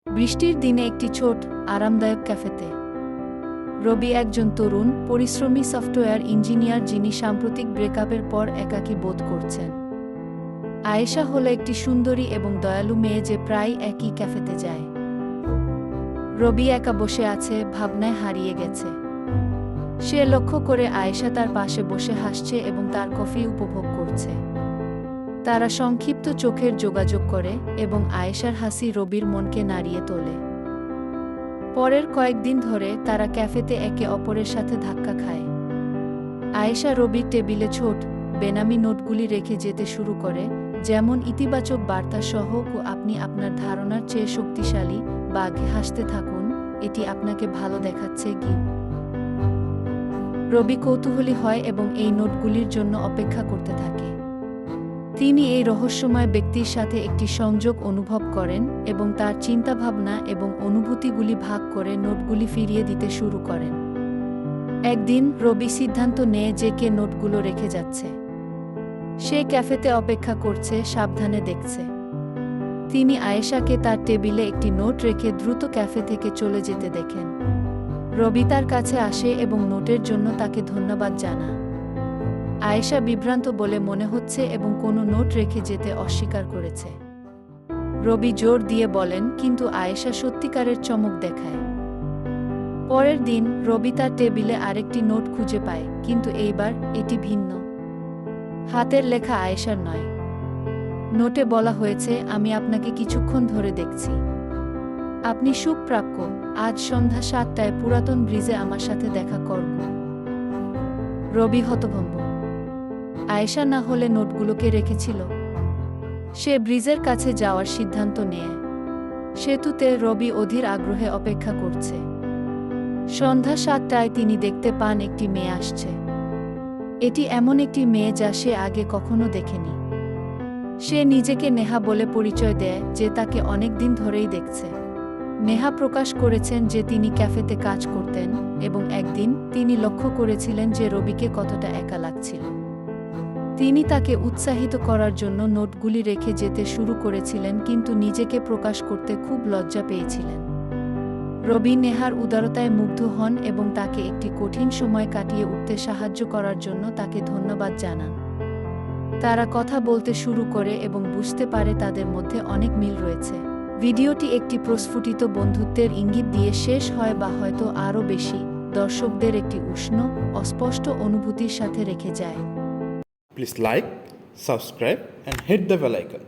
বৃষ্টির দিনে একটি ছোট আরামদায়ক ক্যাফেতে রবি একজন তরুণ পরিশ্রমী সফটওয়্যার ইঞ্জিনিয়ার যিনি সাম্প্রতিক ব্রেকআপের পর একাকী বোধ করছেন। আয়েশা হলো একটি সুন্দরী এবং দয়ালু মেয়ে যে প্রায় একই ক্যাফেতে যায়। রবি একা বসে আছে, ভাবনায় হারিয়ে গেছে। সে লক্ষ্য করে আয়েশা তার পাশে বসে হাসছে এবং তার কফি উপভোগ করছে। তারা সংক্ষিপ্ত চোখের যোগাযোগ করে এবং আয়েশার হাসি রবির মনকে নাড়িয়ে তোলে। পরের কয়েকদিন ধরে তারা ক্যাফেতে একে অপরের সাথে ধাক্কা খায়। আয়েশা রবির টেবিলে ছোট বেনামি নোটগুলি রেখে যেতে শুরু করে, যেমন ইতিবাচক বার্তা সহ আপনি আপনার ধারণার চেয়ে শক্তিশালী, বা হাসতে থাকুন, এটি আপনাকে ভালো দেখাচ্ছে কি। রবি কৌতূহলী হয় এবং এই নোটগুলির জন্য অপেক্ষা করতে থাকে। তিনি এই রহস্যময় ব্যক্তির সাথে একটি সংযোগ অনুভব করেন এবং তার চিন্তাভাবনা এবং অনুভূতিগুলি ভাগ করে নোটগুলি ফিরিয়ে দিতে শুরু করেন। একদিন রবি সিদ্ধান্ত নেয় যে কে নোটগুলো রেখে যাচ্ছে। সে ক্যাফেতে অপেক্ষা করছে, সাবধানে দেখছে। তিনি আয়েশাকে তার টেবিলে একটি নোট রেখে দ্রুত ক্যাফে থেকে চলে যেতে দেখেন। রবি তার কাছে আসে এবং নোটের জন্য তাকে ধন্যবাদ জানায়। আয়েশা বিভ্রান্ত বলে মনে হচ্ছে এবং কোনো নোট রেখে যেতে অস্বীকার করেছে। রবি জোর দিয়ে বলেন, কিন্তু আয়েশা সত্যিকারের চমক দেখায়। পরের দিন রবি তার টেবিলে আরেকটি নোট খুঁজে পায়, কিন্তু এইবার এটি ভিন্ন। হাতের লেখা আয়েশার নয়। নোটে বলা হয়েছে, আমি আপনাকে কিছুক্ষণ ধরে দেখছি। আপনি সুখপ্রাপ্য, আজ সন্ধ্যা 7টায় পুরাতন ব্রিজে আমার সাথে দেখা করব। রবি হতভম্ব। আয়েশা না হলে নোটগুলোকে রেখেছিল। সে ব্রিজের কাছে যাওয়ার সিদ্ধান্ত নেয়। সেতুতে রবি অধীর আগ্রহে অপেক্ষা করছে। সন্ধ্যা 7টায় তিনি দেখতে পান একটি মেয়ে আসছে। এটি এমন একটি মেয়ে যা সে আগে কখনো দেখেনি। সে নিজেকে নেহা বলে পরিচয় দেয়, যে তাকে অনেক দিন ধরেই দেখছে। নেহা প্রকাশ করেছেন যে তিনি ক্যাফেতে কাজ করতেন এবং একদিন তিনি লক্ষ্য করেছিলেন যে রবিকে কতটা একা লাগছিল। তিনি তাকে উৎসাহিত করার জন্য নোটগুলি রেখে যেতে শুরু করেছিলেন, কিন্তু নিজেকে প্রকাশ করতে খুব লজ্জা পেয়েছিলেন। রবি নেহার উদারতায় মুগ্ধ হন এবং তাকে একটি কঠিন সময় কাটিয়ে উঠতে সাহায্য করার জন্য তাকে ধন্যবাদ জানান। তারা কথা বলতে শুরু করে এবং বুঝতে পারে তাদের মধ্যে অনেক মিল রয়েছে। ভিডিওটি একটি প্রস্ফুটিত বন্ধুত্বের ইঙ্গিত দিয়ে শেষ হয়, বা হয়তো আরও বেশি, দর্শকদের একটি উষ্ণ, অস্পষ্ট অনুভূতির সাথে রেখে যায়। Please like, subscribe and hit the bell icon.